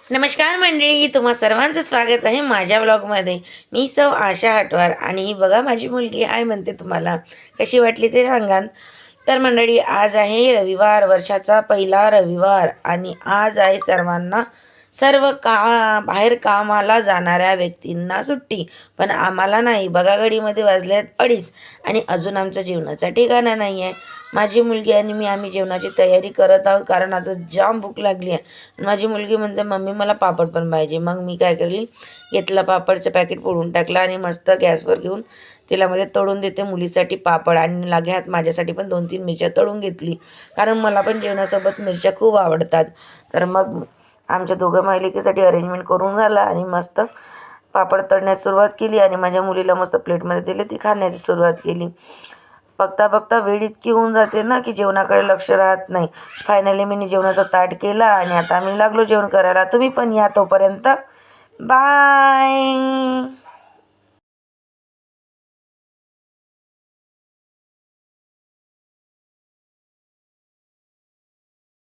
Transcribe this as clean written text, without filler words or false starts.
नमस्कार मंडळी, तुम्हा सर्वांचं स्वागत आहे माझ्या ब्लॉगमध्ये. मी सौ आशा हटवार आणि ही बघा माझी मुलगी आहे म्हणते. तुम्हाला कशी वाटली ते सांगाल. तर मंडळी, आज आहे रविवार, वर्षाचा पहिला रविवार आणि आज आहे सर्व बाहेर कामाला जाणाऱ्या व्यक्तींना सुट्टी, पण आम्हाला नाही. बघा घडीमध्ये वाजल्यात 2:30 आणि अजून आमचं जेवणाचा ठिकाणा नाही आहे. माझी मुलगी आणि आम्ही जेवणाची तयारी करत आहोत, कारण आता जाम भूक लागली आहे. माझी मुलगी म्हणते मम्मी मला पापड पण पाहिजे. मग मी काय केली, घेतलं पापडचं पॅकेट फोडून टाकलं आणि मस्त गॅसवर घेऊन तेलामध्ये तळून देते मुलीसाठी पापड, आणि लागेहात माझ्यासाठी पण 2-3 मिरच्या तळून घेतली, कारण मला पण जेवणासोबत मिरच्या खूप आवडतात. तर मग आमच्या दोघं मालिकेसाठी अरेंजमेंट करून झाला आणि मस्त पापड तळण्यास सुरुवात केली आणि माझ्या मुलीला मस्त प्लेटमध्ये दिले, ती खाण्याची सुरुवात केली. बघता बघता वेळ इतकी होऊन जाते ना की जेवणाकडे लक्ष राहत नाही. फायनली मी जेवणाचं ताट केला आणि आता आम्ही लागलो जेवण करायला. तुम्ही पण या तोपर्यंत. बाय.